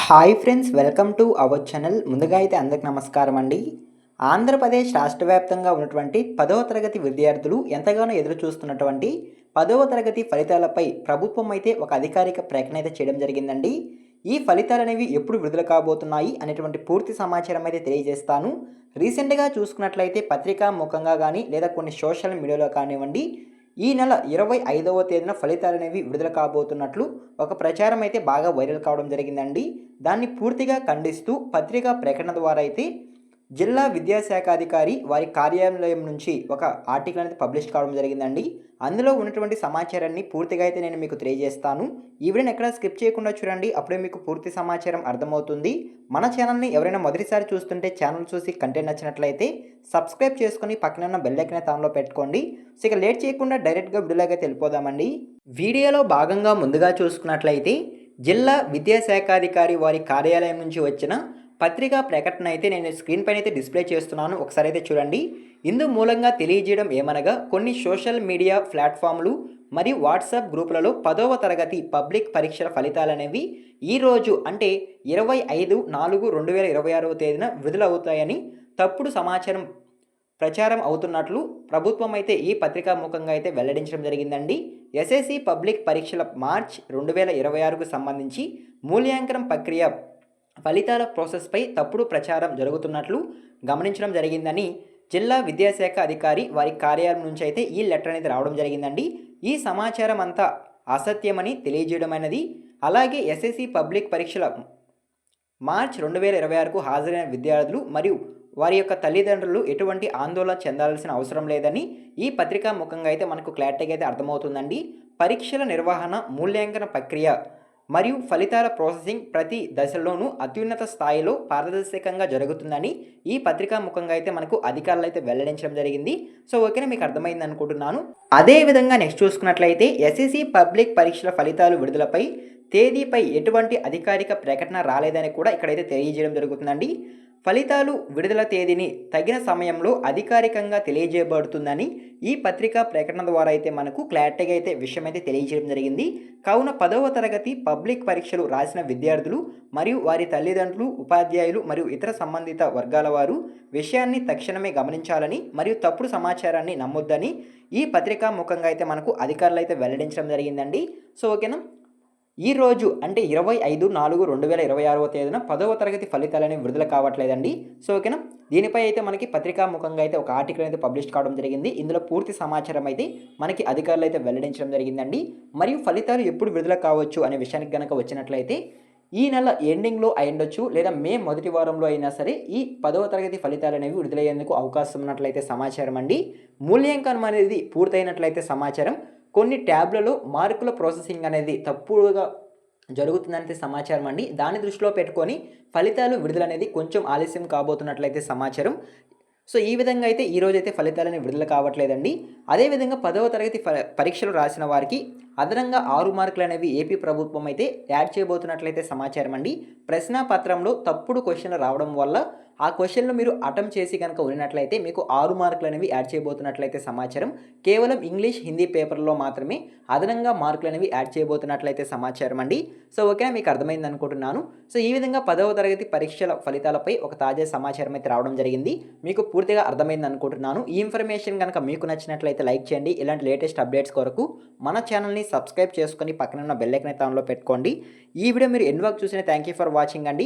Hi friends, welcome to our channel. ముందుగా అయితే అందరికి నమస్కారం అండి. ఆంధ్రప్రదేశ్ రాష్ట్ర వ్యాప్తంగా ఉన్నటువంటి 10వ తరగతి విద్యార్థులు ఎంతగానో ఎదురు చూస్తున్నటువంటి 10వ తరగతి ఫలితాలపై ప్రభుత్వం అయితే ఒక అధికారిక ప్రకటన అయితే చేయడం జరిగిందండి. ఈ ఫలితాలు అనేవి ఎప్పుడు విడుదల కాబోతున్నాయి అనేటువంటి పూర్తి సమాచారం అయితే తెలియజేస్తాను. రీసెంట్గా చూసుకున్నట్లయితే పత్రికా ముఖంగా కానీ లేదా కొన్ని సోషల్ మీడియాలో కానివ్వండి, ఈ నెల 25వ తేదీన ఫలితాలనేవి విడుదల కాబోతున్నట్లు ఒక ప్రచారం అయితే బాగా వైరల్ కావడం జరిగిందండి. దాన్ని పూర్తిగా ఖండిస్తూ పత్రికా ప్రకటన ద్వారా అయితే జిల్లా విద్యాశాఖాధికారి వారి కార్యాలయం నుంచి ఒక ఆర్టికల్ అనేది పబ్లిష్ కావడం జరిగిందండి. అందులో ఉన్నటువంటి సమాచారాన్ని పూర్తిగా అయితే నేను మీకు తెలియజేస్తాను. ఈ వీడియోని ఎక్కడ స్కిప్ చేయకుండా చూడండి, అప్పుడే మీకు పూర్తి సమాచారం అర్థమవుతుంది. మన ఛానల్ని ఎవరైనా మొదటిసారి చూస్తుంటే ఛానల్ చూసి కంటెంట్ నచ్చినట్లయితే సబ్స్క్రైబ్ చేసుకొని పక్కన ఉన్న బెల్ ఐకాన్ ఆన్లో పెట్టుకోండి. సో ఇక లేట్ చేయకుండా డైరెక్ట్గా వీడియోలోకి వెళ్ళిపోదామండి. వీడియోలో భాగంగా ముందుగా చూసుకున్నట్లయితే జిల్లా విద్యాశాఖాధికారి వారి కార్యాలయం నుంచి వచ్చిన పత్రికా ప్రకటన అయితే నేను స్క్రీన్ పైన అయితే డిస్ప్లే చేస్తున్నాను. ఒకసారి అయితే చూడండి. ఇందు మూలంగా తెలియజేయడం ఏమనగా, కొన్ని సోషల్ మీడియా ప్లాట్ఫామ్లు మరియు వాట్సాప్ గ్రూపులలో 10వ తరగతి పబ్లిక్ పరీక్షల ఫలితాలు అనేవి ఈరోజు అంటే 25/4/2026 తేదీన విడుదలవుతాయని తప్పుడు సమాచారం ప్రచారం అవుతున్నట్లు ప్రభుత్వం అయితే ఈ పత్రికా ముఖంగా అయితే వెల్లడించడం జరిగిందండి. ఎస్ఎస్సి పబ్లిక్ పరీక్షల మార్చ్ 2026కు సంబంధించి మూల్యాంకనం ప్రక్రియ ఫలితాల ప్రాసెస్పై తప్పుడు ప్రచారం జరుగుతున్నట్లు గమనించడం జరిగిందని జిల్లా విద్యాశాఖ అధికారి వారి కార్యాలయం నుంచి అయితే ఈ లెటర్ అనేది రావడం జరిగిందండి. ఈ సమాచారం అంతా అసత్యమని తెలియజేయడం అనేది, అలాగే ఎస్ఎస్సి పబ్లిక్ పరీక్షల మార్చ్ 2026కు హాజరైన విద్యార్థులు మరియు వారి యొక్క తల్లిదండ్రులు ఎటువంటి ఆందోళన చెందాల్సిన అవసరం లేదని ఈ పత్రికా ముఖంగా అయితే మనకు క్లారిటీగా అయితే అర్థమవుతుందండి. పరీక్షల నిర్వహణ, మూల్యాంకన ప్రక్రియ మరియు ఫలితాల ప్రాసెసింగ్ ప్రతి దశలోనూ అత్యున్నత స్థాయిలో పారదర్శకంగా జరుగుతుందని ఈ పత్రికా ముఖంగా అయితే మనకు అధికారులు అయితే వెల్లడించడం జరిగింది. సో ఓకేనా, మీకు అర్థమైంది అనుకుంటున్నాను. అదేవిధంగా నెక్స్ట్ చూసుకున్నట్లయితే ఎస్ఎస్సి పబ్లిక్ పరీక్షల ఫలితాలు విడుదలపై తేదీపై ఎటువంటి అధికారిక ప్రకటన రాలేదని కూడా ఇక్కడైతే తెలియజేయడం జరుగుతుందండి. ఫలితాలు విడుదల తేదీని తగిన సమయంలో అధికారికంగా తెలియజేయబడుతుందని ఈ పత్రికా ప్రకటన ద్వారా అయితే మనకు క్లారిటీగా అయితే విషయం అయితే తెలియజేయడం జరిగింది. కావున 10వ తరగతి పబ్లిక్ పరీక్షలు రాసిన విద్యార్థులు మరియు వారి తల్లిదండ్రులు, ఉపాధ్యాయులు మరియు ఇతర సంబంధిత వర్గాల వారు విషయాన్ని తక్షణమే గమనించాలని మరియు తప్పుడు సమాచారాన్ని నమ్మొద్దని ఈ పత్రికా ముఖంగా అయితే మనకు అధికారులు అయితే వెల్లడించడం జరిగిందండి. సో ఓకేనా, ఈరోజు అంటే 25/4/2026 తేదీన 10వ తరగతి ఫలితాలని విడుదల కావట్లేదండి. సో ఓకేనా, దీనిపై అయితే మనకి పత్రికా ముఖంగా అయితే ఒక ఆర్టికల్ అయితే పబ్లిష్ కావడం జరిగింది. ఇందులో పూర్తి సమాచారం అయితే మనకి అధికారులు అయితే వెల్లడించడం జరిగిందండి. మరియు ఫలితాలు ఎప్పుడు విడుదల కావచ్చు అనే విషయానికి కనుక వచ్చినట్లయితే ఈ నెల ఎండింగ్లో అయ్యుండొచ్చు, లేదా మే మొదటి వారంలో అయినా సరే ఈ 10వ తరగతి ఫలితాలు అనేవి విడుదలయ్యేందుకు అవకాశం ఉన్నట్లయితే సమాచారం అండి. మూల్యాంకనం అనేది పూర్తయినట్లయితే సమాచారం. కొన్ని ట్యాబ్లలో మార్కుల ప్రాసెసింగ్ అనేది తప్పుగా జరుగుతుందనేది సమాచారం అండి. దాన్ని దృష్టిలో పెట్టుకొని ఫలితాలు విడుదల అనేది కొంచెం ఆలస్యం కాబోతున్నట్లయితే సమాచారం. సో ఈ విధంగా అయితే ఈరోజు అయితే ఫలితాలని విడుదల కావట్లేదండి. అదేవిధంగా 10వ తరగతి పరీక్షలు రాసిన వారికి అదనంగా 6 మార్కులు అనేవి ఏపీ ప్రభుత్వం అయితే యాడ్ చేయబోతున్నట్లయితే సమాచారం అండి. ప్రశ్నాపత్రంలో తప్పుడు క్వశ్చన్లు రావడం వల్ల ఆ క్వశ్చన్లు మీరు అటెంప్ట్ చేసి కనుక ఉన్నట్లయితే మీకు 6 మార్కులు అనేవి యాడ్ చేయబోతున్నట్లయితే సమాచారం. కేవలం ఇంగ్లీష్, హిందీ పేపర్లో మాత్రమే అదనంగా మార్కులు అనేవి యాడ్ చేయబోతున్నట్లయితే సమాచారం అండి. సో ఓకేనా, మీకు అర్థమైంది అనుకుంటున్నాను. సో ఈ విధంగా 10వ తరగతి పరీక్షల ఫలితాలపై ఒక తాజా సమాచారం అయితే రావడం జరిగింది. మీకు పూర్తిగా అర్థమైంది అనుకుంటున్నాను. ఈ ఇన్ఫర్మేషన్ కనుక మీకు నచ్చినట్లయితే లైక్ చేయండి. ఇలాంటి లేటెస్ట్ అప్డేట్స్ కొరకు మన ఛానల్ని సబ్స్క్రైబ్ చేసుకొని పక్కన ఉన్న బెల్ ఐకాన్ ఆన్లో పెట్టుకోండి. ఈ వీడియో మీరు ఎన్ని వరకు చూసినా థ్యాంక్ యూ ఫర్ వాచింగ్ అండి.